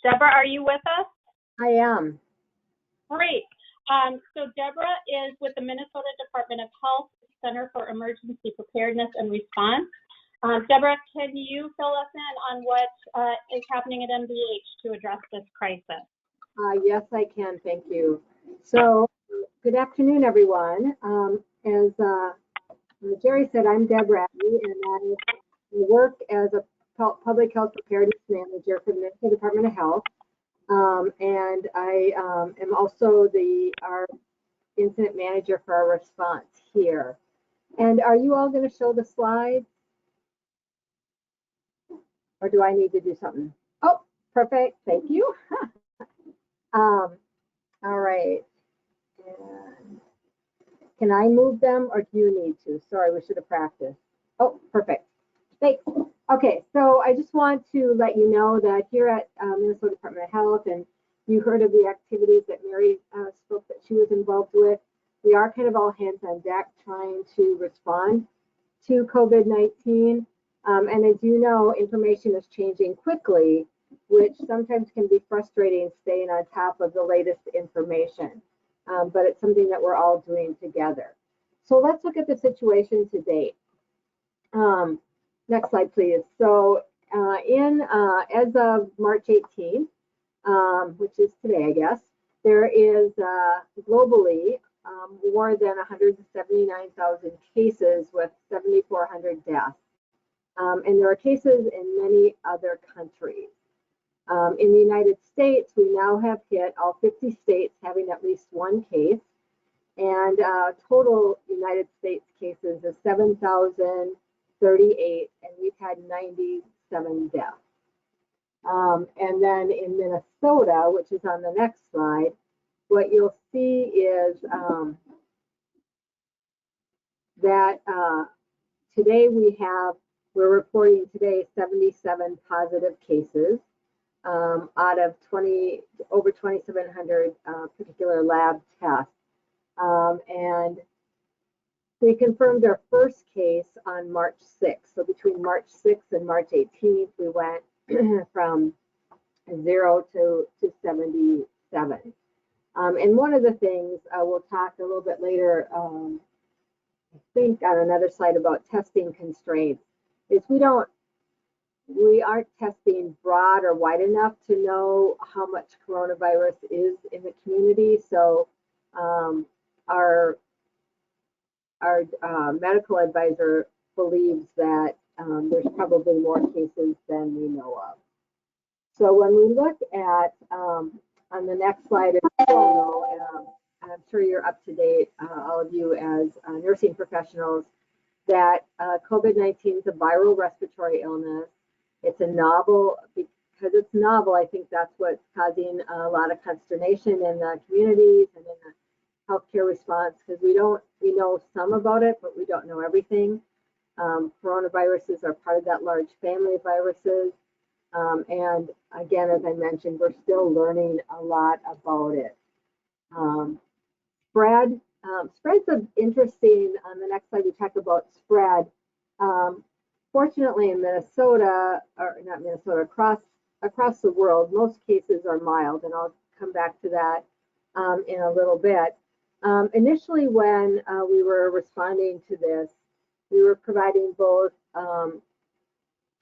Deborah, are you with us? I am. Great. So Deborah is with the Minnesota Department of Health Center for Emergency Preparedness and Response. Deborah, can you fill us in on what is happening at MDH to address this crisis? Yes, I can. Thank you. So, good afternoon, everyone. As Jerry said, I'm Deborah, and I work as a public health preparedness manager for the Minnesota Department of Health. And I am also our incident manager for our response here. And are you all going to show the slides? Or do I need to do something? Oh, perfect. Thank you. All right. And can I move them or do you need to? Sorry, we should have practiced. Oh, perfect. Thanks. Okay, so I just want to let you know that here at Minnesota Department of Health, and you heard of the activities that Mary spoke that she was involved with, we are kind of all hands on deck trying to respond to COVID-19. And as you know, information is changing quickly, which sometimes can be frustrating staying on top of the latest information. But it's something that we're all doing together. So let's look at the situation to date. Next slide, please. So as of March 18th, which is today, I guess, there is globally more than 179,000 cases with 7,400 deaths. And there are cases in many other countries. In the United States, we now have hit all 50 states having at least one case. And total United States cases is 7,038, and we've had 97 deaths. And then in Minnesota, which is on the next slide, what you'll see is that today we're reporting today 77 positive cases out of over 2,700 particular lab tests. And we confirmed our first case on March 6th. So between March 6th and March 18th, we went from 0 to 77. And one of the things we'll talk a little bit later, I think on another slide about testing constraints, is we aren't testing broad or wide enough to know how much coronavirus is in the community. So our medical advisor believes that there's probably more cases than we know of. So when we look at, on the next slide, as you all know, and I'm sure you're up to date, all of you as nursing professionals, that COVID-19 is a viral respiratory illness. It's a novel, because it's novel, I think that's what's causing a lot of consternation in the communities and in the healthcare response, because we know some about it, but we don't know everything. Coronaviruses are part of that large family of viruses. And again, as I mentioned, we're still learning a lot about it. Spread's interesting. On the next slide, we talk about spread. Fortunately, in Minnesota, or not Minnesota, across the world, most cases are mild, and I'll come back to that in a little bit. Initially, when we were responding to this, we were providing both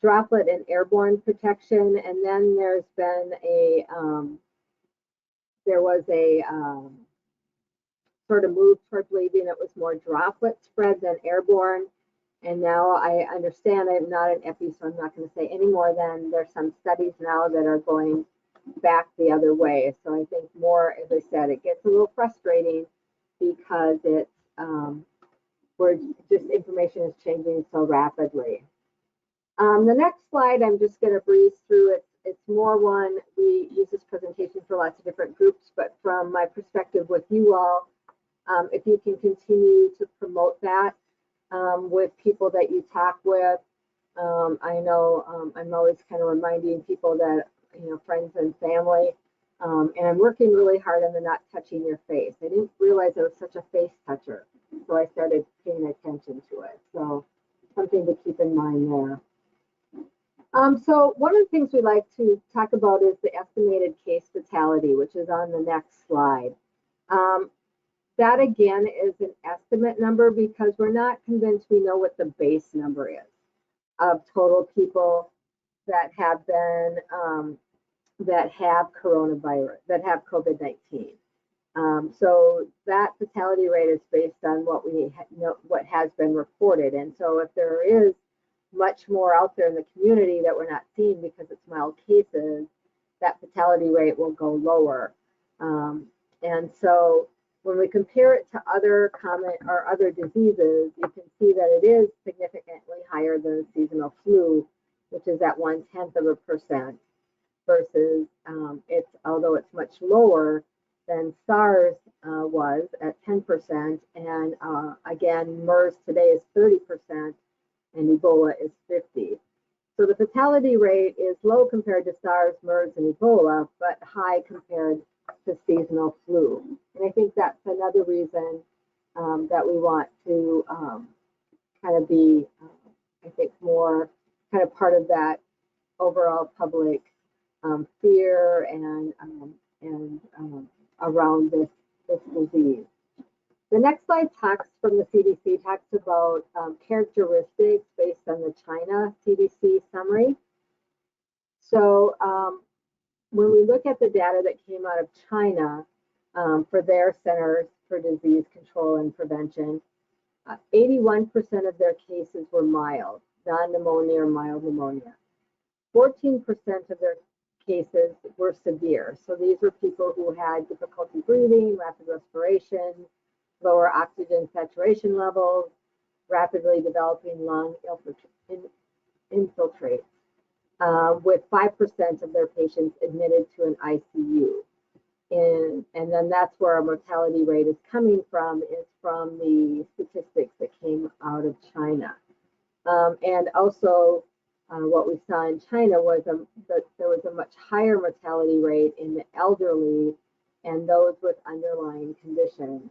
droplet and airborne protection, and then there was a sort of move toward believing it was more droplet spread than airborne. And now I understand I'm not an epi, so I'm not going to say any more than there's some studies now that are going back the other way. So I think more, as I said, it gets a little frustrating because it's information is changing so rapidly. The next slide, I'm just going to breeze through it. It's more one, we use this presentation for lots of different groups, but from my perspective with you all, if you can continue to promote that with people that you talk with. I know I'm always kind of reminding people that, friends and family, and I'm working really hard on the not touching your face. I didn't realize I was such a face toucher, so I started paying attention to it. So something to keep in mind there. So one of the things we like to talk about is the estimated case fatality, which is on the next slide. That again is an estimate number because we're not convinced we know what the base number is of total people that have been that have coronavirus, that have COVID-19. So that fatality rate is based on what we know, what has been reported. And so if there is much more out there in the community that we're not seeing because it's mild cases, that fatality rate will go lower. And so when we compare it to other common or other diseases, you can see that it is significantly higher than seasonal flu, which is at 0.1% versus although it's much lower than SARS was at 10%, and again, MERS today is 30%, and Ebola is 50%. So the fatality rate is low compared to SARS, MERS, and Ebola, but high compared to seasonal flu. And I think that's another reason that we want to kind of be, I think, more kind of part of that overall public fear and around this disease. The next slide talks from the CDC, talks about characteristics based on the China CDC summary. So when we look at the data that came out of China for their Centers for Disease Control and Prevention, 81% of their cases were mild, non-pneumonia or mild pneumonia. 14% of their cases were severe. So these were people who had difficulty breathing, rapid respiration, lower oxygen saturation levels, rapidly developing lung infiltrates, with 5% of their patients admitted to an ICU. And then that's where our mortality rate is coming from, is from the statistics that came out of China. And also what we saw in China was that there was a much higher mortality rate in the elderly and those with underlying conditions.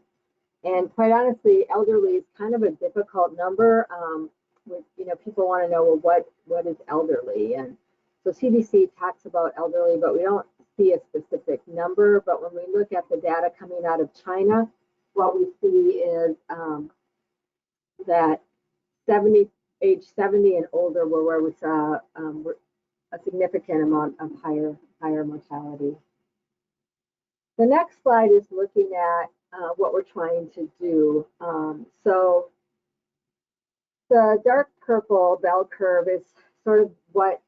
And quite honestly, elderly is kind of a difficult number. People want to know, well, what is elderly? And so CDC talks about elderly, but we don't see a specific number. But when we look at the data coming out of China, what we see is that age 70 and older were where we saw a significant amount of higher mortality. The next slide is looking at what we're trying to do. So the dark purple bell curve is sort of what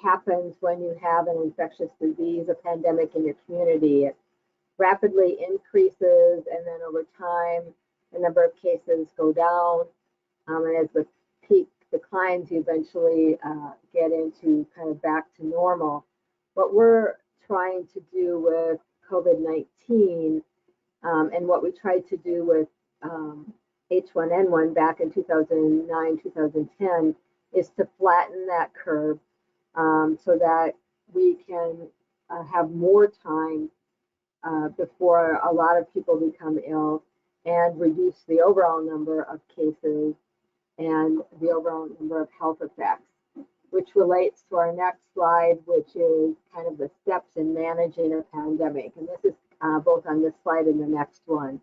happens when you have an infectious disease, a pandemic in your community. It rapidly increases, and then over time, the number of cases go down. And as the peak declines, you eventually get into kind of back to normal. What we're trying to do with COVID-19 and what we tried to do with H1N1 back in 2009, 2010 is to flatten that curve so that we can have more time before a lot of people become ill and reduce the overall number of cases and the overall number of health effects, which relates to our next slide, which is kind of the steps in managing a pandemic. And this is both on this slide and the next one.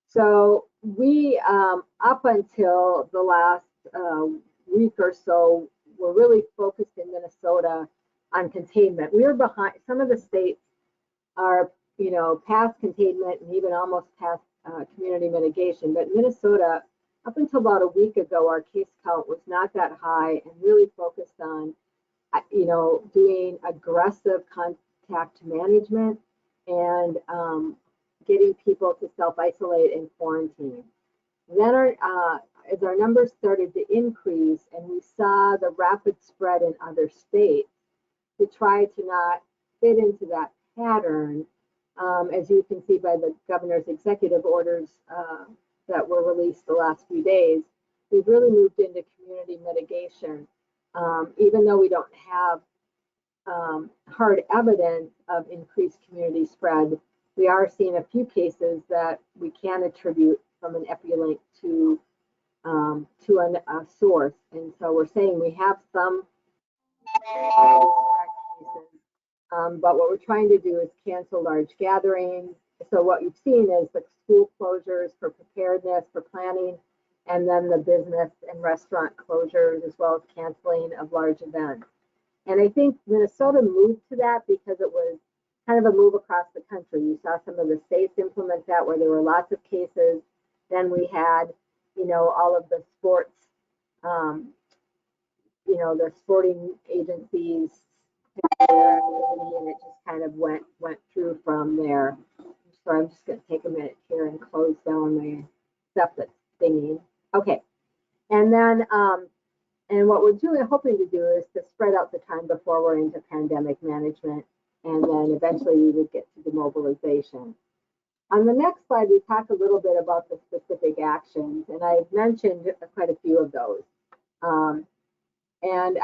So we, up until the last week or so, were really focused in Minnesota on containment. We were behind, some of the states are, past containment and even almost past community mitigation, but Minnesota, up until about a week ago, our case count was not that high and really focused on, doing aggressive contact management and getting people to self-isolate and quarantine. Then as our numbers started to increase and we saw the rapid spread in other states, to try to not fit into that pattern, as you can see by the governor's executive orders that were released the last few days, we've really moved into community mitigation. Even though we don't have hard evidence of increased community spread, we are seeing a few cases that we can attribute from an epilink to a source. And so we're saying we have some But what we're trying to do is cancel large gatherings. So what you've seen is the school closures for preparedness, for planning, and then the business and restaurant closures, as well as canceling of large events. And I think Minnesota moved to that because it was kind of a move across the country. You saw some of the states implement that where there were lots of cases. Then we had, all of the sports, the sporting agencies, and it just kind of went through from there. So I'm just going to take a minute here and close down my stuff that's singing. Okay, and then and what we're hoping to do is to spread out the time before we're into pandemic management, and then eventually we would get to demobilization. On the next slide, we talk a little bit about the specific actions, and I've mentioned quite a few of those. And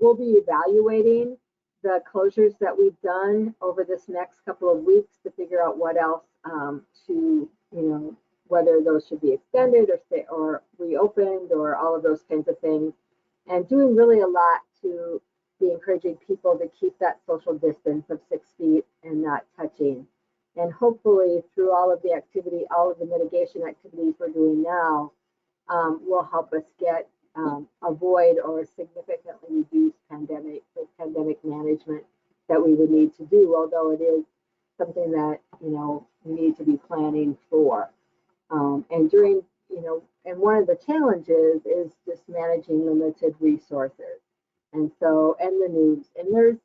we'll be evaluating the closures that we've done over this next couple of weeks to figure out what else whether those should be extended or reopened or all of those kinds of things, and doing really a lot to be encouraging people to keep that social distance of 6 feet and not touching. And hopefully through all of the activity, all of the mitigation activities we're doing now will help us avoid or significantly reduce pandemic management that we would need to do, although it is something that we need to be planning for. And one of the challenges is just managing limited resources, and the news. And there's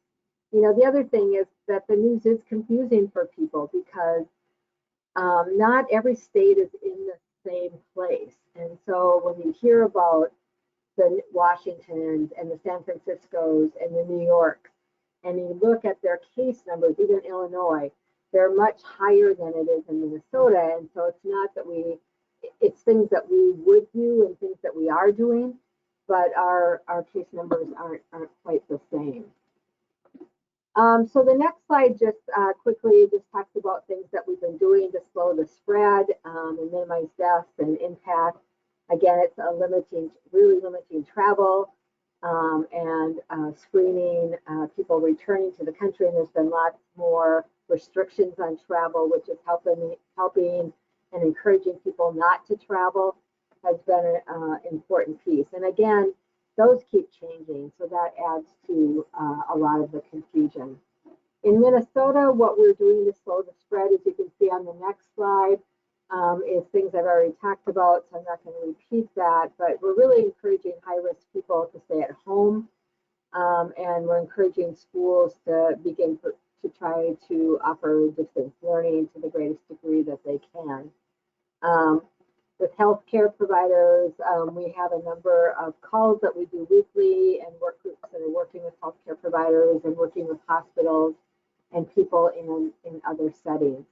the other thing is that the news is confusing for people because not every state is in the same place. And so when you hear about the Washingtons and the San Franciscos and the New Yorks, and you look at their case numbers, even Illinois, they're much higher than it is in Minnesota. And so it's not that it's things that we would do and things that we are doing, but our case numbers aren't quite the same. So the next slide just quickly just talks about things that we've been doing to slow the spread and minimize deaths and impact. Again, it's really limiting travel and screening people returning to the country. And there's been lots more restrictions on travel, which is helping and encouraging people not to travel has been an important piece. And again, those keep changing, so that adds to a lot of the confusion. In Minnesota, what we're doing to slow the spread, as you can see on the next slide, is things I've already talked about, so I'm not going to repeat that, but we're really encouraging high-risk people to stay at home, and we're encouraging schools to begin to try to offer distance learning to the greatest degree that they can. With healthcare providers, we have a number of calls that we do weekly and work groups that are working with healthcare providers and working with hospitals and people in other settings,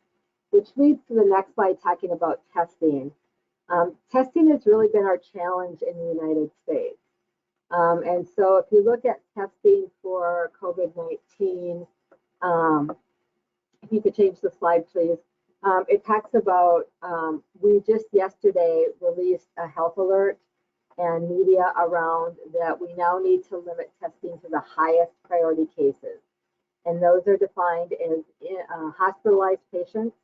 which leads to the next slide talking about testing. Testing has really been our challenge in the United States. And so if you look at testing for COVID-19, if you could change the slide, please. It talks about, we just yesterday released a health alert and media around that we now need to limit testing to the highest priority cases. And those are defined as hospitalized patients,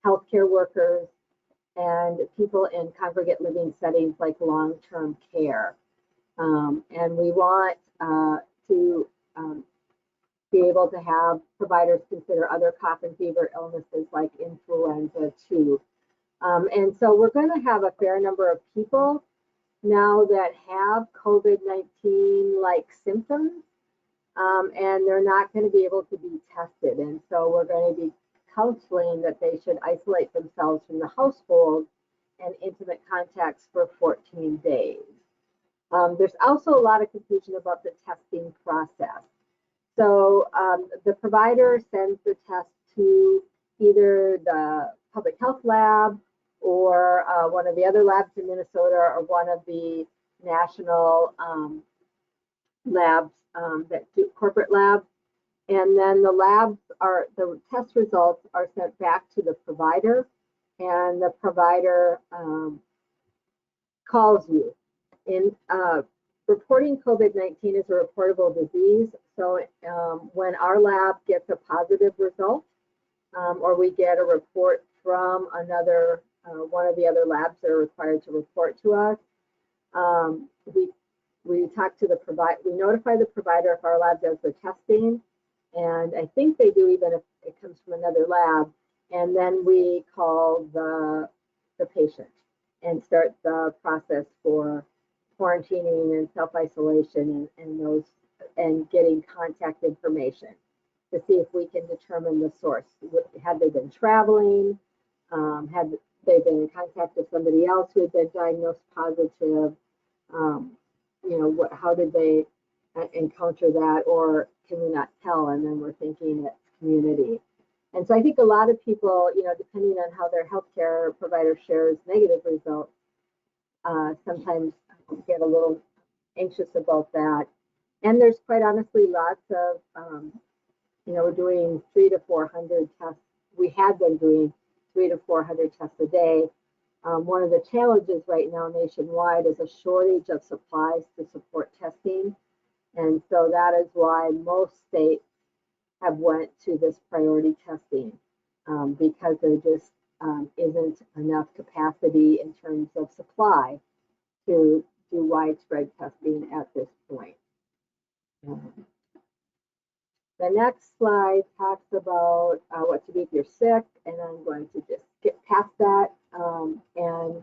healthcare workers, and people in congregate living settings like long-term care. And we want to be able to have providers consider other cough and fever illnesses like influenza too. And so we're going to have a fair number of people now that have COVID-19 like symptoms, and they're not going to be able to be tested. And so we're going to be counseling that they should isolate themselves from the household and intimate contacts for 14 days. There's also a lot of confusion about the testing process. So the provider sends the test to either the public health lab or one of the other labs in Minnesota or one of the national labs that do corporate labs. And then the test results are sent back to the provider, and the provider calls you. reporting COVID-19 is a reportable disease. So when our lab gets a positive result, or we get a report from another one of the other labs that are required to report to us, we talk to the provider. We notify the provider if our lab does the testing, and I think they do even if it comes from another lab. And then we call the patient and start the process for quarantining and self-isolation and getting contact information to see if we can determine the source. Had they been traveling? Had they been in contact with somebody else who had been diagnosed positive? How did they encounter that, or can we not tell? And then we're thinking it's community. And so I think a lot of people, depending on how their healthcare provider shares negative results, sometimes get a little anxious about that. And there's quite honestly lots of, we're doing 300 to 400 tests. We had been doing 300 to 400 tests a day. One of the challenges right now nationwide is a shortage of supplies to support testing. And so that is why most states have went to this priority testing, because there just isn't enough capacity in terms of supply to do widespread testing at this point. The next slide talks about what to do if you're sick, and I'm going to just skip past that. And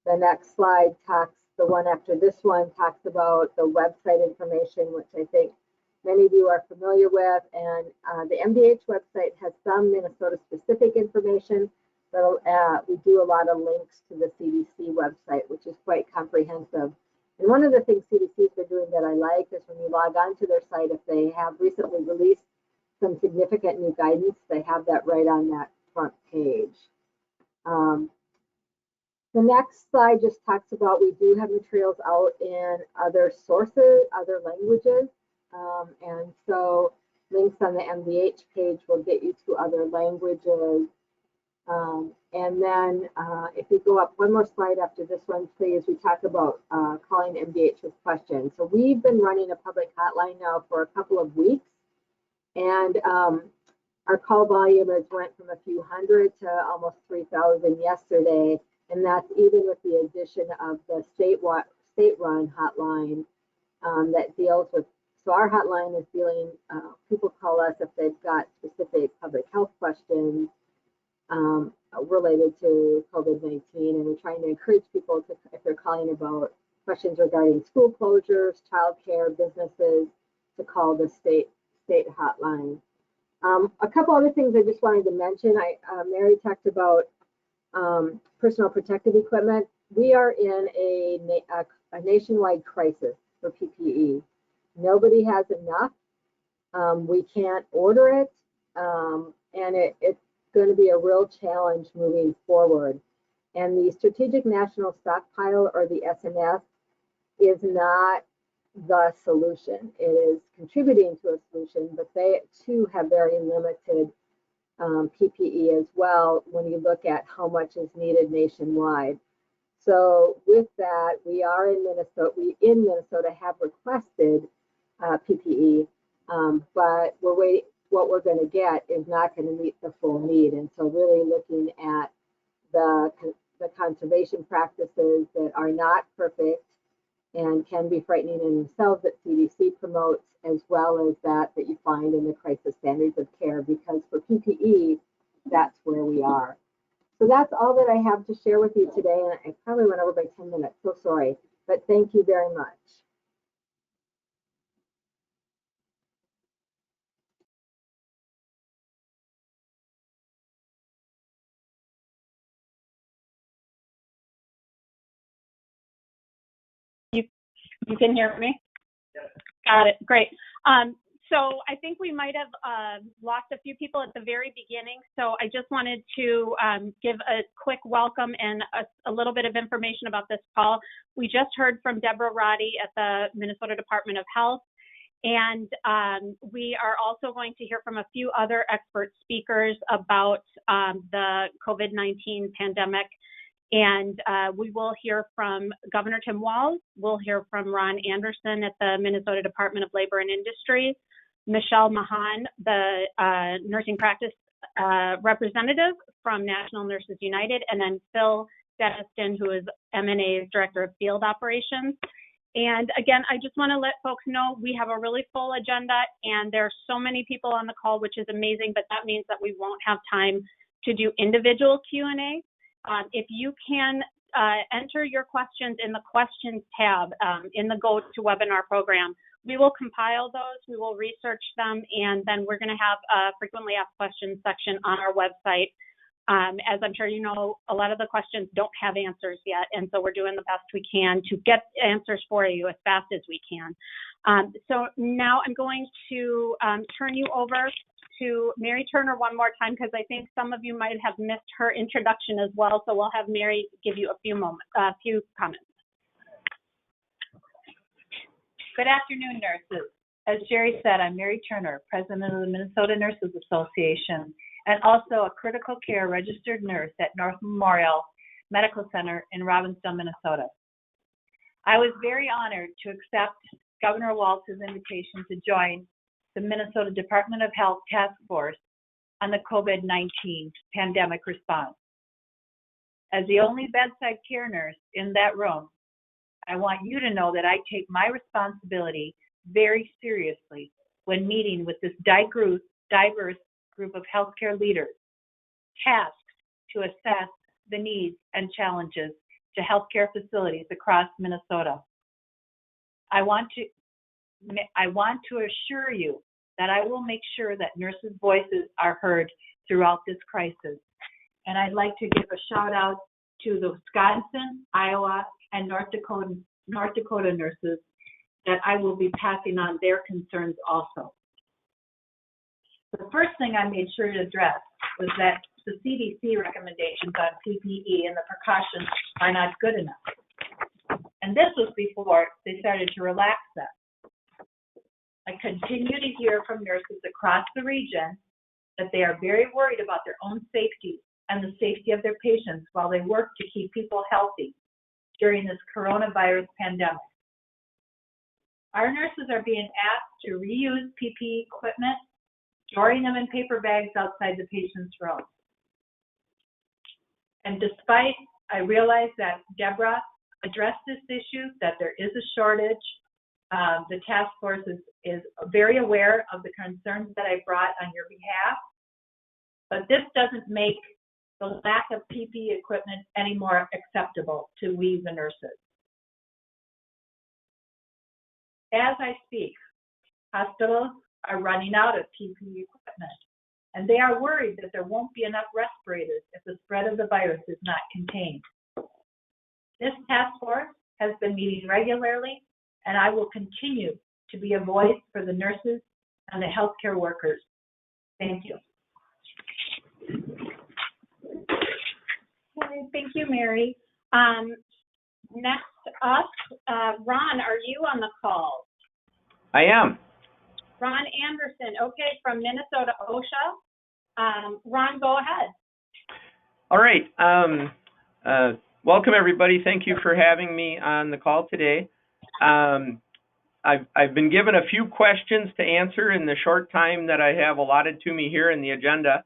the next slide the one after this one talks about the website information, which I think many of you are familiar with. And the MDH website has some Minnesota-specific information, but we do a lot of links to the CDC website, which is quite comprehensive. And one of the things CDC's been doing that I like is when you log on to their site, if they have recently released some significant new guidance, they have that right on that front page. The next slide just talks about, we do have materials out in other sources, other languages. And so links on the MDH page will get you to other languages. And then if you go up one more slide after this one, please, we talk about calling MDH with questions. So we've been running a public hotline now for a couple of weeks, and our call volume has went from a few hundred to almost 3,000 yesterday, and that's even with the addition of the state-run hotline that deals with. So our hotline is dealing, people call us if they've got specific public health questions related to COVID-19, and we're trying to encourage people to, if they're calling about questions regarding school closures, childcare, businesses, to call the state hotline. A couple other things I just wanted to mention. Mary talked about personal protective equipment. We are in a nationwide crisis for PPE. Nobody has enough. We can't order it, and it's going to be a real challenge moving forward. And the Strategic National Stockpile, or the SNS, is not the solution. It is contributing to a solution, but they too have very limited PPE as well when you look at how much is needed nationwide. So with that, we are in Minnesota. We in Minnesota have requested PPE, but we're waiting. What we're going to get is not going to meet the full need. And so really looking at the conservation practices that are not perfect and can be frightening in themselves that CDC promotes, as well as that you find in the crisis standards of care, because for PPE, that's where we are. So that's all that I have to share with you today. And I probably went over by 10 minutes, so sorry, but thank you very much. You can hear me? Yes. Got it. Great. So I think we might have lost a few people at the very beginning. So I just wanted to give a quick welcome and a little bit of information about this call. We just heard from Deborah Radi at the Minnesota Department of Health. And we are also going to hear from a few other expert speakers about the COVID-19 pandemic And we will hear from Governor Tim Walz. We'll hear from Ron Anderson at the Minnesota Department of Labor and Industry, Michelle Mahon, the nursing practice representative from National Nurses United, and then Phil Denniston, who is MNA's Director of Field Operations. And again, I just want to let folks know we have a really full agenda, and there are so many people on the call, which is amazing, but that means that we won't have time to do individual Q&A. If you can enter your questions in the questions tab in the GoToWebinar program, we will compile those, we will research them, and then we're going to have a frequently asked questions section on our website. As I'm sure you know, a lot of the questions don't have answers yet, and so we're doing the best we can to get answers for you as fast as we can. So now I'm going to turn you over to Mary Turner one more time, because I think some of you might have missed her introduction as well. So we'll have Mary give you a few comments. Good afternoon, nurses. As Jerry said, I'm Mary Turner, president of the Minnesota Nurses Association, and also a critical care registered nurse at North Memorial Medical Center in Robbinsdale, Minnesota. I was very honored to accept Governor Walz's invitation to join the Minnesota Department of Health Task Force on the COVID-19 pandemic response. As the only bedside care nurse in that room, I want you to know that I take my responsibility very seriously when meeting with this diverse group of healthcare leaders tasked to assess the needs and challenges to healthcare facilities across Minnesota. I want to assure you that I will make sure that nurses' voices are heard throughout this crisis. And I'd like to give a shout out to the Wisconsin, Iowa, and North Dakota nurses that I will be passing on their concerns also. The first thing I made sure to address was that the CDC recommendations on PPE and the precautions are not good enough. And this was before they started to relax that. I continue to hear from nurses across the region that they are very worried about their own safety and the safety of their patients while they work to keep people healthy during this coronavirus pandemic. Our nurses are being asked to reuse PPE equipment, storing them in paper bags outside the patient's room. And despite I realize that Deborah addressed this issue, that there is a shortage, the task force is very aware of the concerns that I brought on your behalf, but this doesn't make the lack of PPE equipment any more acceptable to we, the nurses. As I speak, hospitals are running out of PPE equipment, and they are worried that there won't be enough respirators if the spread of the virus is not contained. This task force has been meeting regularly, and I will continue to be a voice for the nurses and the healthcare workers. Thank you. Okay, thank you, Mary. Next up, Ron, are you on the call? I am. Ron Anderson, okay, from Minnesota OSHA. Ron, go ahead. All right. Welcome, everybody. Thank you for having me on the call today. I've been given a few questions to answer in the short time that I have allotted to me here in the agenda.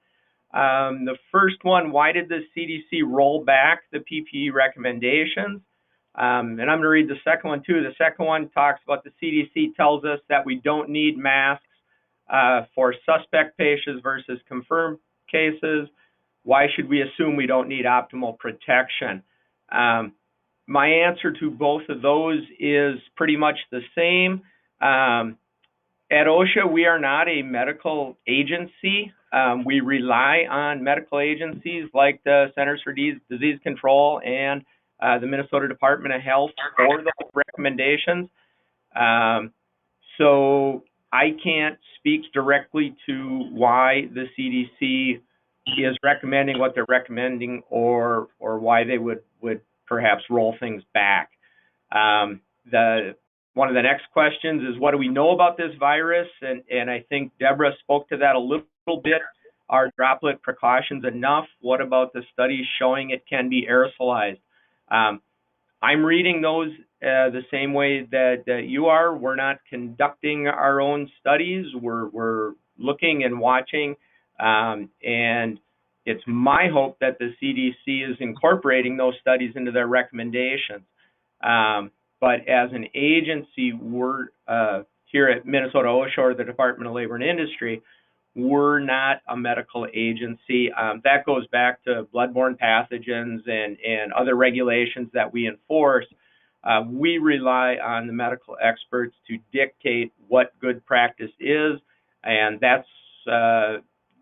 The first one, why did the CDC roll back the PPE recommendations? And I'm going to read the second one too. The second one talks about the CDC tells us that we don't need masks for suspect patients versus confirmed cases. Why should we assume we don't need optimal protection? My answer to both of those is pretty much the same. At OSHA, we are not a medical agency. We rely on medical agencies like the Centers for Disease Control and the Minnesota Department of Health for those recommendations. So I can't speak directly to why the CDC is recommending what they're recommending or why they would perhaps roll things back. One of the next questions is, what do we know about this virus? And I think Deborah spoke to that a little bit Are droplet precautions enough? What about the studies showing it can be aerosolized? I'm reading those the same way that you are. We're not conducting our own studies. We're looking and watching, and it's my hope that the CDC is incorporating those studies into their recommendations. But as an agency, we're here at Minnesota OSHA, or the Department of Labor and Industry, we're not a medical agency. That goes back to bloodborne pathogens and other regulations that we enforce. We rely on the medical experts to dictate what good practice is, and that's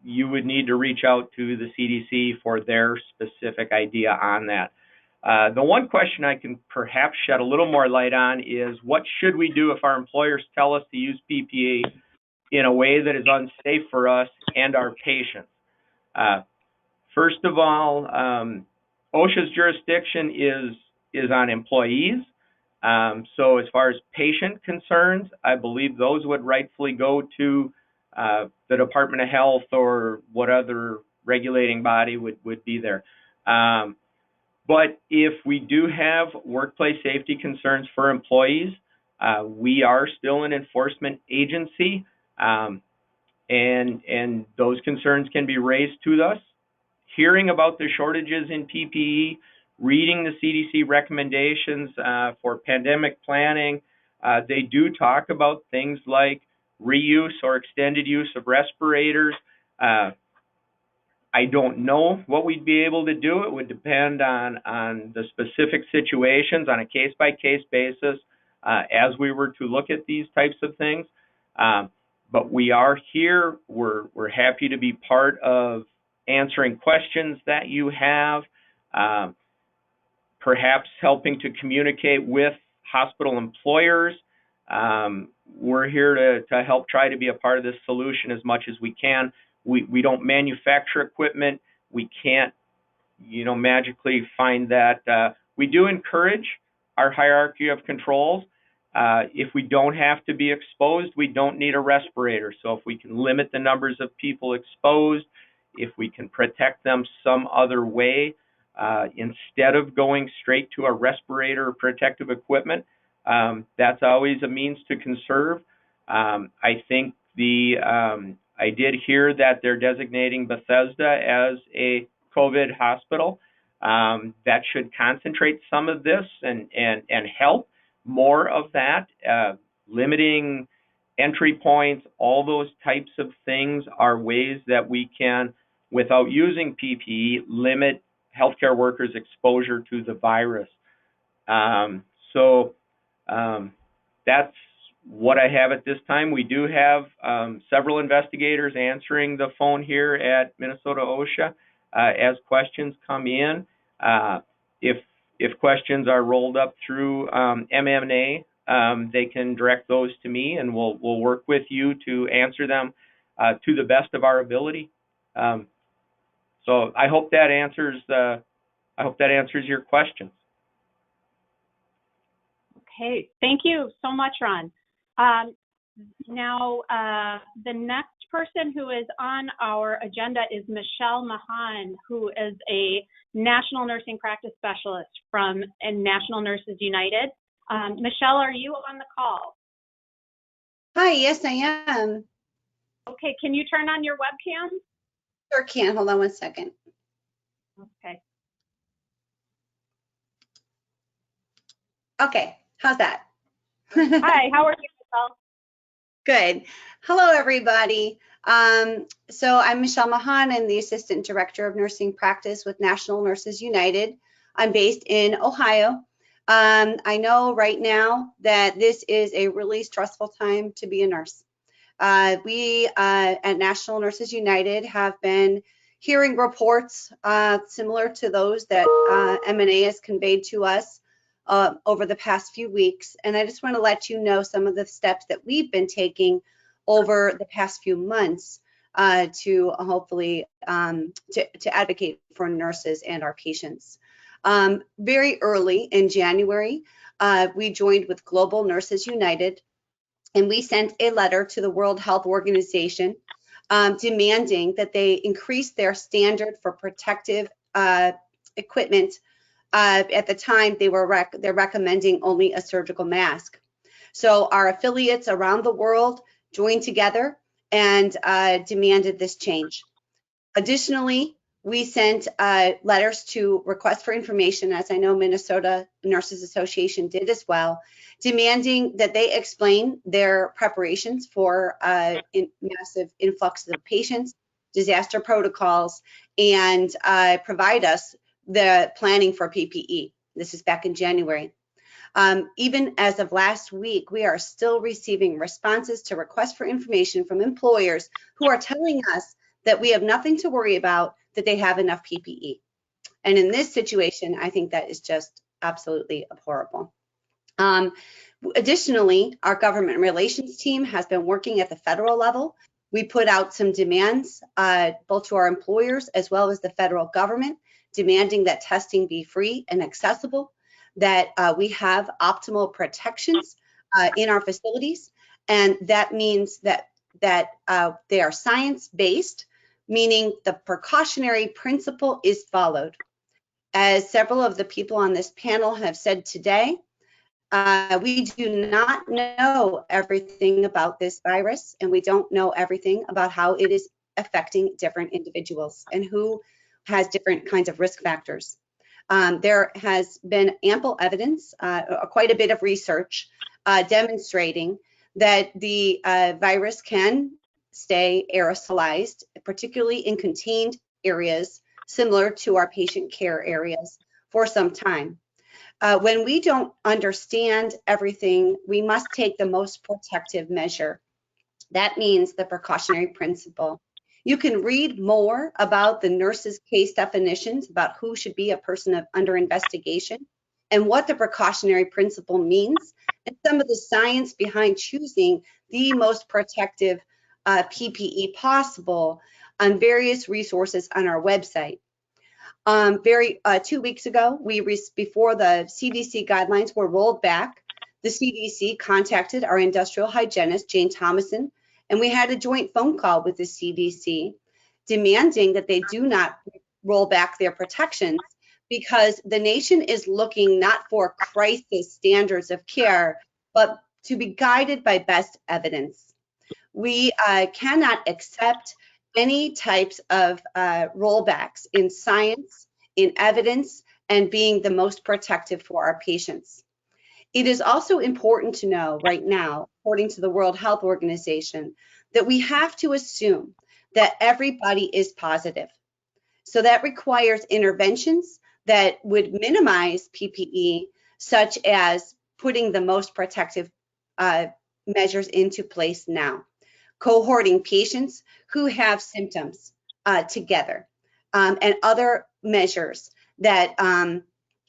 you would need to reach out to the CDC for their specific idea on that. The one question I can perhaps shed a little more light on is, what should we do if our employers tell us to use PPE in a way that is unsafe for us and our patients? First of all, OSHA's jurisdiction is on employees. So as far as patient concerns, I believe those would rightfully go to the Department of Health or what other regulating body would be there. But if we do have workplace safety concerns for employees, we are still an enforcement agency, and those concerns can be raised to us. Hearing about the shortages in PPE, reading the CDC recommendations for pandemic planning, they do talk about things like reuse or extended use of respirators. I don't know what we'd be able to do. It would depend on the specific situations on a case-by-case basis as we were to look at these types of things. But we are here. We're happy to be part of answering questions that you have, perhaps helping to communicate with hospital employers. We're here to help try to be a part of this solution as much as we can. We don't manufacture equipment. We can't, magically find that. We do encourage our hierarchy of controls. If we don't have to be exposed, we don't need a respirator. So if we can limit the numbers of people exposed, if we can protect them some other way, instead of going straight to a respirator or protective equipment, that's always a means to conserve. I think I did hear that they're designating Bethesda as a COVID hospital. That should concentrate some of this and help more of that. Limiting entry points, all those types of things are ways that we can, without using PPE, limit healthcare workers' exposure to the virus. That's what I have at this time. We do have several investigators answering the phone here at Minnesota OSHA as questions come in. If questions are rolled up through MNA, they can direct those to me, and we'll work with you to answer them to the best of our ability. So I hope that answers your questions. Okay, thank you so much, Ron. Now, the next person who is on our agenda is Michelle Mahon, who is a National Nursing Practice Specialist from National Nurses United. Michelle, are you on the call? Hi, yes, I am. Okay, can you turn on your webcam? Sure can. Hold on one second. Okay. Okay, how's that? Hi, how are you, Michelle? Good. Hello, everybody. So I'm Michelle Mahon. I'm the Assistant Director of Nursing Practice with National Nurses United. I'm based in Ohio. I know right now that this is a really stressful time to be a nurse. We at National Nurses United have been hearing reports similar to those that MNA has conveyed to us over the past few weeks. And I just want to let you know some of the steps that we've been taking over the past few months to hopefully to advocate for nurses and our patients. Very early in January, we joined with Global Nurses United, and we sent a letter to the World Health Organization demanding that they increase their standard for protective equipment. At the time, they're recommending only a surgical mask. So our affiliates around the world joined together and demanded this change. Additionally, we sent letters to request for information, as I know Minnesota Nurses Association did as well, demanding that they explain their preparations for massive influx of patients, disaster protocols, and provide us the planning for PPE. This is back in January. Even as of last week, we are still receiving responses to requests for information from employers who are telling us that we have nothing to worry about, that they have enough PPE. And in this situation, I think that is just absolutely abhorrible. Additionally, our government relations team has been working at the federal level. We put out some demands, both to our employers as well as the federal government, demanding that testing be free and accessible, that we have optimal protections in our facilities. And that means that they are science-based, meaning the precautionary principle is followed. As several of the people on this panel have said today, we do not know everything about this virus, and we don't know everything about how it is affecting different individuals and who has different kinds of risk factors. There has been ample evidence, quite a bit of research demonstrating that the virus can stay aerosolized, particularly in contained areas similar to our patient care areas for some time. When we don't understand everything, we must take the most protective measure. That means the precautionary principle. You can read more about the nurse's case definitions about who should be a person under investigation and what the precautionary principle means, and some of the science behind choosing the most protective PPE possible on various resources on our website. 2 weeks ago, before the CDC guidelines were rolled back, the CDC contacted our industrial hygienist, Jane Thomason, and we had a joint phone call with the CDC demanding that they do not roll back their protections, because the nation is looking not for crisis standards of care, but to be guided by best evidence. We cannot accept any types of rollbacks in science, in evidence, and being the most protective for our patients. It is also important to know right now, according to the World Health Organization, that we have to assume that everybody is positive. So that requires interventions that would minimize PPE, such as putting the most protective measures into place now, cohorting patients who have symptoms together, and other measures that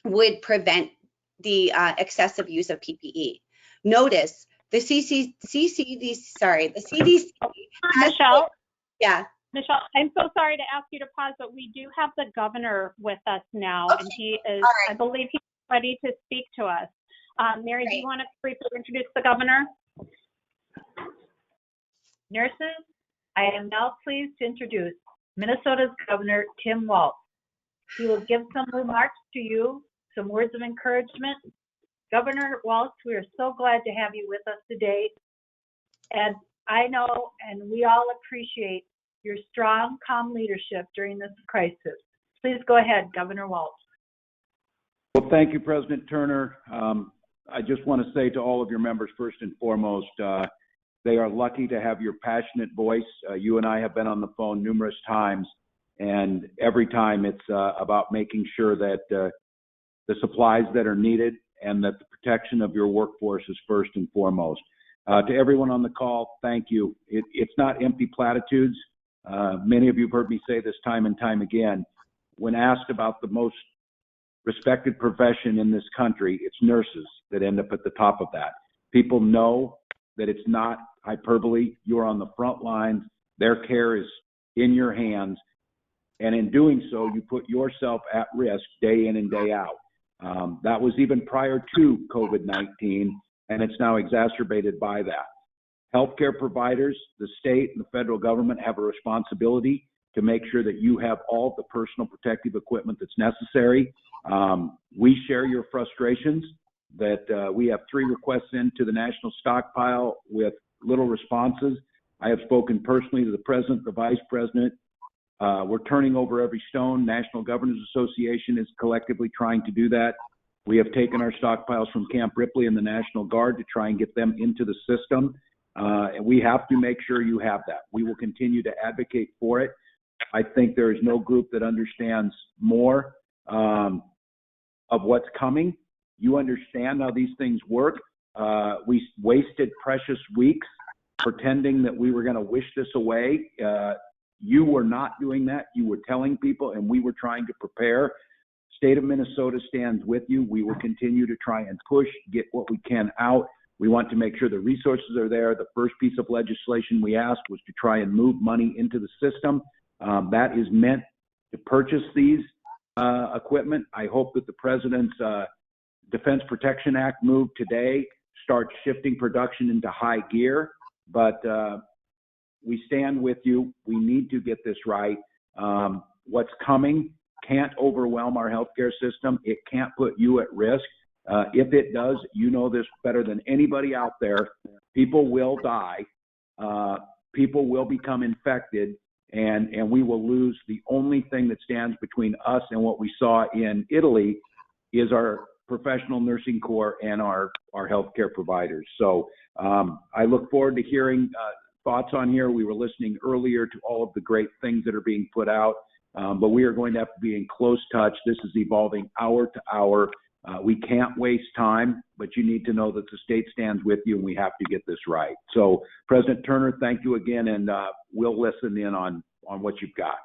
would prevent the excessive use of PPE. Notice the CDC. Michelle? Yeah. Michelle, I'm so sorry to ask you to pause, but we do have the governor with us now, Okay. and he is, Right. I believe he's ready to speak to us. Mary, Great. do you want to briefly introduce the governor? Nurses, I am now pleased to introduce Minnesota's Governor Tim Walz. He will give some remarks to you, some words of encouragement. Governor Walz, we are so glad to have you with us today. And I know, and we all appreciate your strong, calm leadership during this crisis. Please go ahead, Governor Walz. Well, thank you, President Turner. I just want to say to all of your members, first and foremost, they are lucky to have your passionate voice. You and I have been on the phone numerous times, and every time it's about making sure that the supplies that are needed and that the protection of your workforce is first and foremost. To everyone on the call, thank you. It's not empty platitudes. Many of you have heard me say this time and time again. When asked about the most respected profession in this country, it's nurses that end up at the top of that. People know that it's not hyperbole. You're on the front lines. Their care is in your hands. And in doing so, you put yourself at risk day in and day out. That was even prior to COVID-19, and it's now exacerbated by that. Healthcare providers, the state and the federal government have a responsibility to make sure that you have all the personal protective equipment that's necessary. We share your frustrations that we have 3 requests into the national stockpile with little responses. I have spoken personally to the president, the vice president. We're turning over every stone. National Governors Association is collectively trying to do that. We have taken our stockpiles from Camp Ripley and the National Guard to try and get them into the system. And we have to make sure you have that. We will continue to advocate for it. I think there is no group that understands more of what's coming. You understand how these things work. We wasted precious weeks pretending that we were going to wish this away. You were not doing that. You were telling people, and we were trying to prepare. State of Minnesota stands with you. We will continue to try and push, get what we can out. We want to make sure the resources are there. The first piece of legislation we asked was to try and move money into the system. That is meant to purchase these equipment. I hope that the President's Defense Protection Act move today starts shifting production into high gear. But we stand with you. We need to get this right. What's coming can't overwhelm our healthcare system. It can't put you at risk. If it does, you know this better than anybody out there. People will die. People will become infected, and we will lose. The only thing that stands between us and what we saw in Italy is our professional nursing corps and our healthcare providers. So I look forward to hearing thoughts on here. We were listening earlier to all of the great things that are being put out, but we are going to have to be in close touch. This is evolving hour to hour. We can't waste time, but you need to know that the state stands with you, and we have to get this right. So, President Turner, thank you again, and we'll listen in on what you've got.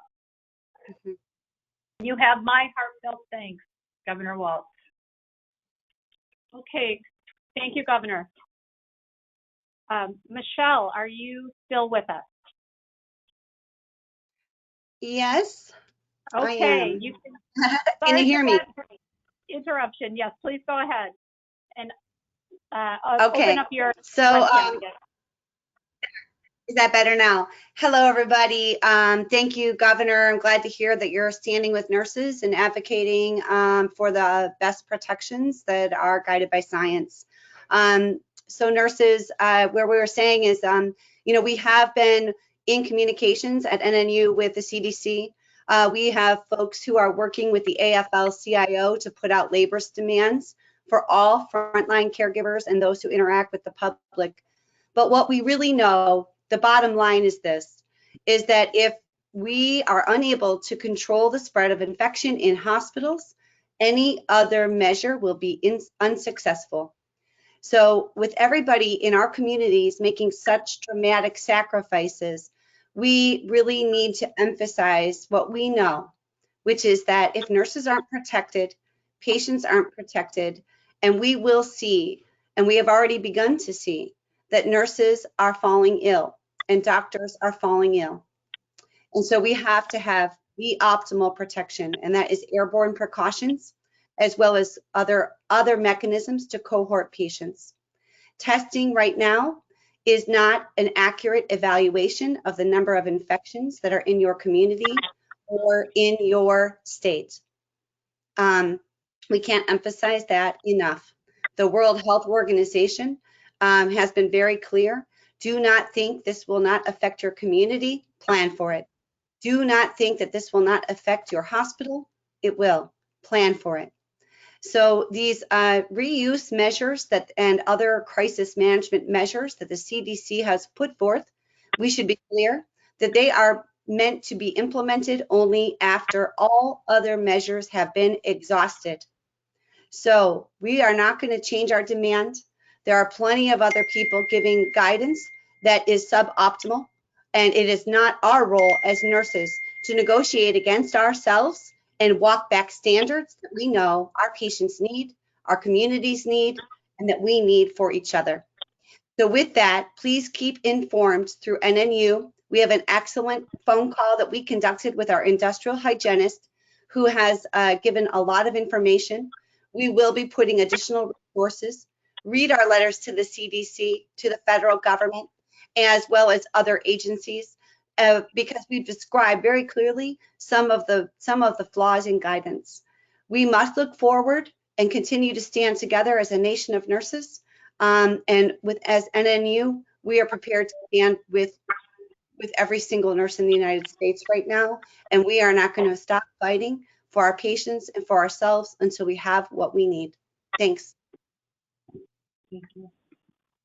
You have my heartfelt thanks, Governor Walz. Okay, thank you, Governor. Michelle, are you still with us? Yes. Okay, you can. Can you hear me? Interruption. Yes, please go ahead and Okay. open up your So webcam again. Is that better now? Hello, everybody. Thank you, Governor. I'm glad to hear that you're standing with nurses and advocating for the best protections that are guided by science. So nurses, where we were saying is, we have been in communications at NNU with the CDC. We have folks who are working with the AFL-CIO to put out labor demands for all frontline caregivers and those who interact with the public. But what we really know, the bottom line is this, is that if we are unable to control the spread of infection in hospitals, any other measure will be unsuccessful. So with everybody in our communities making such dramatic sacrifices, we really need to emphasize what we know, which is that if nurses aren't protected, patients aren't protected, and we will see, and we have already begun to see, that nurses are falling ill and doctors are falling ill. And so we have to have the optimal protection, and that is airborne precautions, as well as other mechanisms to cohort patients. Testing right now is not an accurate evaluation of the number of infections that are in your community or in your state. We can't emphasize that enough. The World Health Organization has been very clear. Do not think this will not affect your community. Plan for it. Do not think that this will not affect your hospital. It will. Plan for it. So these reuse measures and other crisis management measures that the CDC has put forth, we should be clear that they are meant to be implemented only after all other measures have been exhausted. So we are not going to change our demand. There are plenty of other people giving guidance that is suboptimal, and it is not our role as nurses to negotiate against ourselves and walk back standards that we know our patients need, our communities need, and that we need for each other. So with that, please keep informed through NNU. We have an excellent phone call that we conducted with our industrial hygienist who has given a lot of information. We will be putting additional resources. Read our letters to the CDC, to the federal government, as well as other agencies, because we've described very clearly some of the flaws in guidance. We must look forward and continue to stand together as a nation of nurses. And as NNU, we are prepared to stand with every single nurse in the United States right now, and we are not going to stop fighting for our patients and for ourselves until we have what we need. Thanks. Thank you.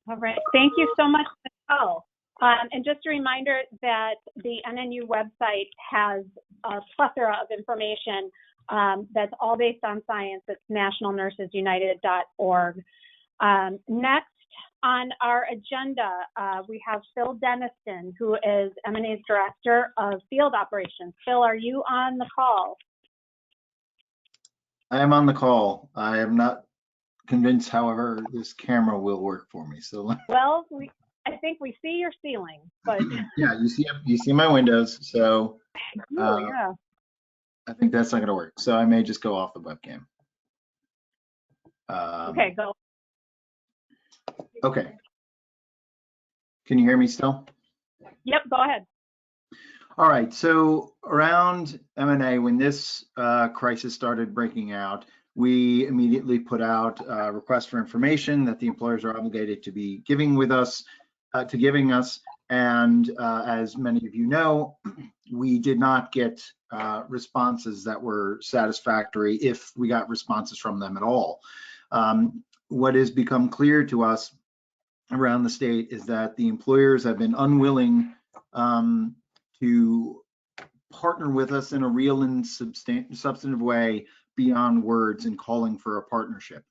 All right, thank you so much, Michelle. And just a reminder that the NNU website has a plethora of information that's all based on science. It's nationalnursesunited.org. Next on our agenda, we have Phil Denniston, who is MNA's Director of Field Operations. Phil, are you on the call? I am on the call. I am not convinced, however, this camera will work for me. So well, I think we see your ceiling, but yeah, you see my windows. So yeah. I think that's not going to work. So I may just go off the webcam. Okay, go. Okay. Can you hear me still? Yep, go ahead. All right. So around MNA, when this crisis started breaking out, we immediately put out a request for information that the employers are obligated to be giving us. And as many of you know, we did not get responses that were satisfactory, if we got responses from them at all. What has become clear to us around the state is that the employers have been unwilling to partner with us in a real and substantive way beyond words and calling for a partnership.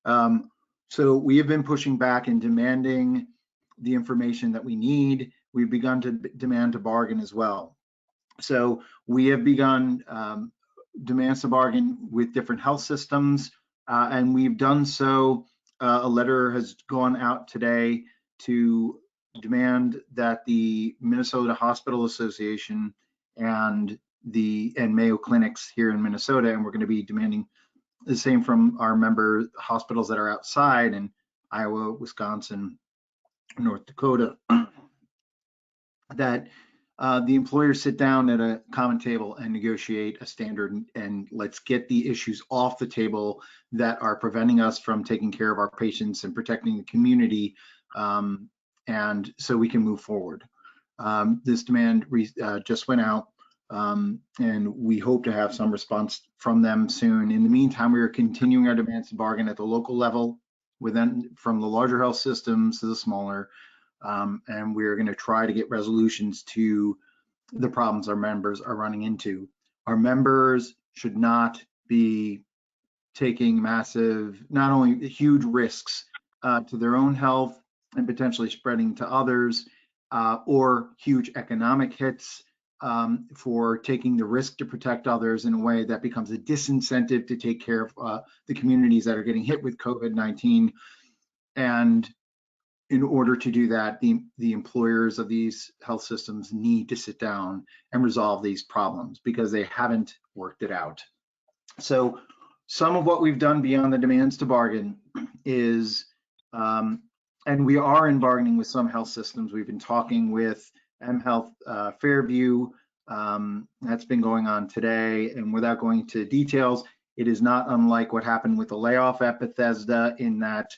So we have been pushing back and demanding the information that we need. We've begun to demand to bargain as well. So we have begun demands to bargain with different health systems, and we've done so. A letter has gone out today to demand that the Minnesota Hospital Association and Mayo Clinics here in Minnesota, and we're going to be demanding the same from our member hospitals that are outside in Iowa, Wisconsin, North Dakota, that the employers sit down at a common table and negotiate a standard, and let's get the issues off the table that are preventing us from taking care of our patients and protecting the community, and so we can move forward. This demand just went out, and we hope to have some response from them soon. In the meantime, we are continuing our demands to bargain at the local level, from the larger health systems to the smaller, and we're going to try to get resolutions to the problems our members are running into. Our members should not be taking massive, not only huge risks to their own health and potentially spreading to others, or huge economic hits for taking the risk to protect others in a way that becomes a disincentive to take care of the communities that are getting hit with COVID-19. And in order to do that, the employers of these health systems need to sit down and resolve these problems because they haven't worked it out. So some of what we've done beyond the demands to bargain is, and we are in bargaining with some health systems. We've been talking with mHealth Fairview. That's been going on today. And without going into details, it is not unlike what happened with the layoff at Bethesda, in that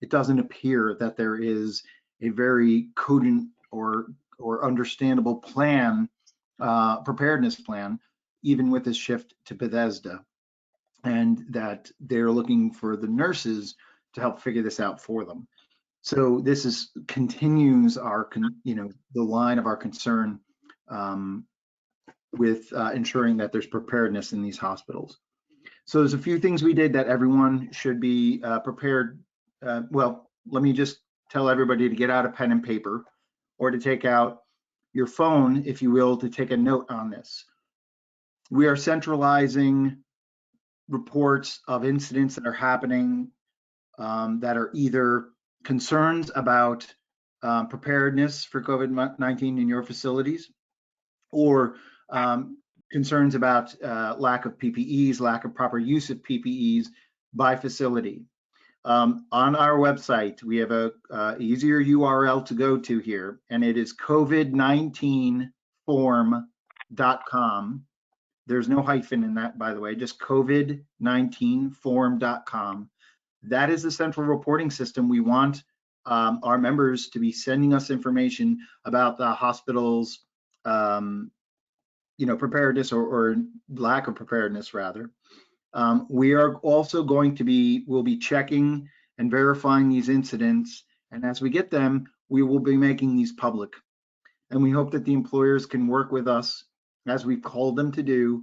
it doesn't appear that there is a very cogent or understandable plan, preparedness plan, even with this shift to Bethesda, and that they're looking for the nurses to help figure this out for them. So this continues our, the line of our concern with ensuring that there's preparedness in these hospitals. So there's a few things we did that everyone should be prepared. Well, let me just tell everybody to get out a pen and paper, or to take out your phone, if you will, to take a note on this. We are centralizing reports of incidents that are happening that are either concerns about preparedness for COVID-19 in your facilities, or concerns about lack of PPEs, lack of proper use of PPEs by facility. On our website, we have a easier URL to go to here, and it is covid19form.com. There's no hyphen in that, by the way, just covid19form.com. That is the central reporting system. We want our members to be sending us information about the hospital's, preparedness or lack of preparedness, rather. We are also we'll be checking and verifying these incidents. And as we get them, we will be making these public. And we hope that the employers can work with us, as we've called them to do,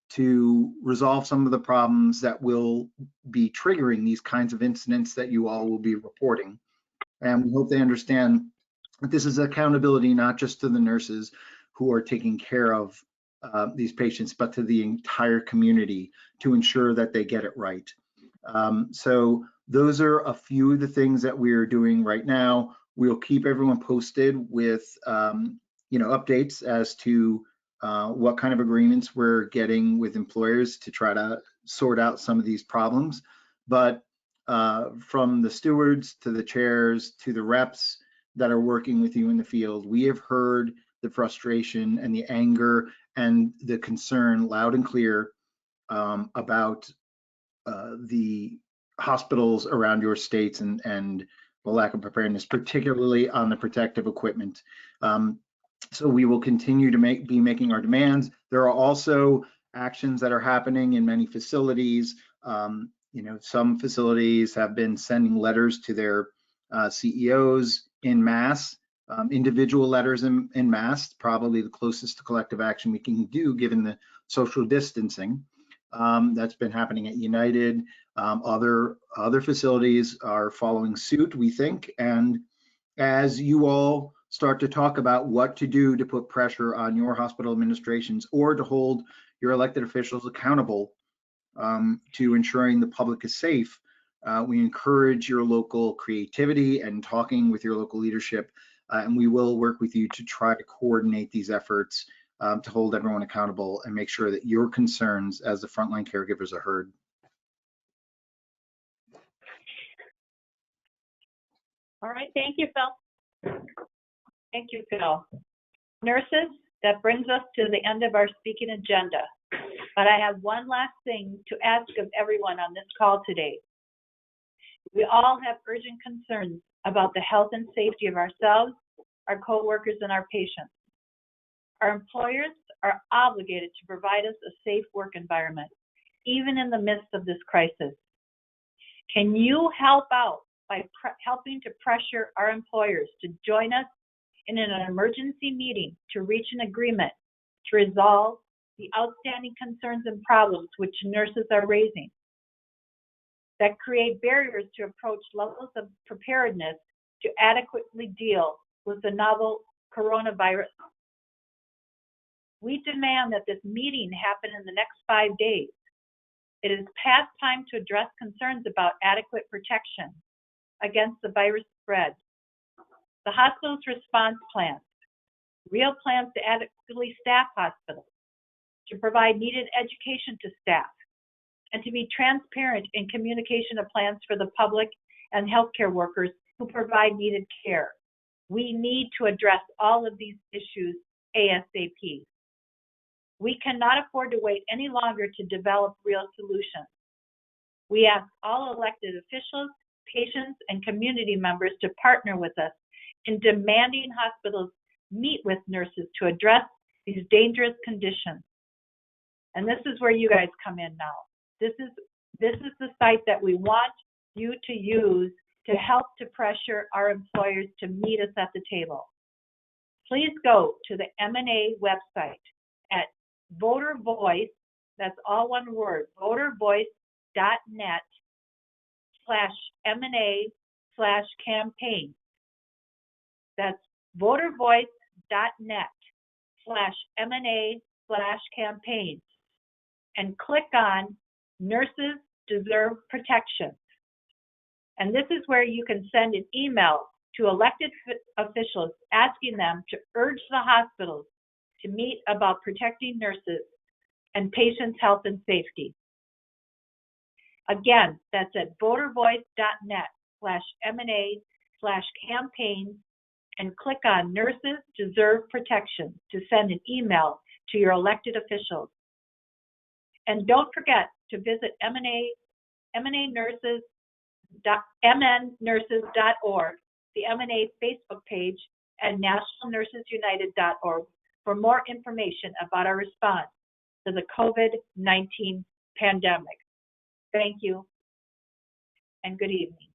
to resolve some of the problems that will be triggering these kinds of incidents that you all will be reporting. And we hope they understand that this is accountability, not just to the nurses who are taking care of these patients, but to the entire community to ensure that they get it right. So those are a few of the things that we're doing right now. We'll keep everyone posted with updates as to what kind of agreements we're getting with employers to try to sort out some of these problems. But from the stewards to the chairs to the reps that are working with you in the field, we have heard the frustration and the anger and the concern loud and clear about the hospitals around your states and the lack of preparedness, particularly on the protective equipment. So we will continue to be making our demands. There are also actions that are happening in many facilities. Some facilities have been sending letters to their CEOs in mass, individual letters in mass, probably the closest to collective action we can do given the social distancing. That's been happening at United. Other facilities are following suit, we think. And as you all start to talk about what to do to put pressure on your hospital administrations or to hold your elected officials accountable to ensuring the public is safe, we encourage your local creativity and talking with your local leadership, and we will work with you to try to coordinate these efforts to hold everyone accountable and make sure that your concerns as the frontline caregivers are heard. All right, thank you, Phil. Thank you, Phil. Nurses, that brings us to the end of our speaking agenda. But I have one last thing to ask of everyone on this call today. We all have urgent concerns about the health and safety of ourselves, our coworkers, and our patients. Our employers are obligated to provide us a safe work environment, even in the midst of this crisis. Can you help out by helping to pressure our employers to join us in an emergency meeting to reach an agreement to resolve the outstanding concerns and problems which nurses are raising that create barriers to approach levels of preparedness to adequately deal with the novel coronavirus? We demand that this meeting happen in the next 5 days. It is past time to address concerns about adequate protection against the virus spread. The hospital's response plans, real plans to adequately staff hospitals, to provide needed education to staff, and to be transparent in communication of plans for the public and healthcare workers who provide needed care. We need to address all of these issues ASAP. We cannot afford to wait any longer to develop real solutions. We ask all elected officials, patients, and community members to partner with us in demanding hospitals meet with nurses to address these dangerous conditions. And this is where you guys come in now. This is the site that we want you to use to help to pressure our employers to meet us at the table. Please go to the MNA website at Voter Voice, that's all one word, votervoice.net/MNA/campaign. That's votervoice.net/MNA/campaign. And click on Nurses Deserve Protection. And this is where you can send an email to elected officials asking them to urge the hospitals to meet about protecting nurses and patients' health and safety. Again, that's at votervoice.net/MNA/campaigns and click on Nurses Deserve Protection to send an email to your elected officials. And don't forget to visit mnnurses.org, the MNA Facebook page, and nationalnursesunited.org for more information about our response to the COVID-19 pandemic. Thank you and good evening.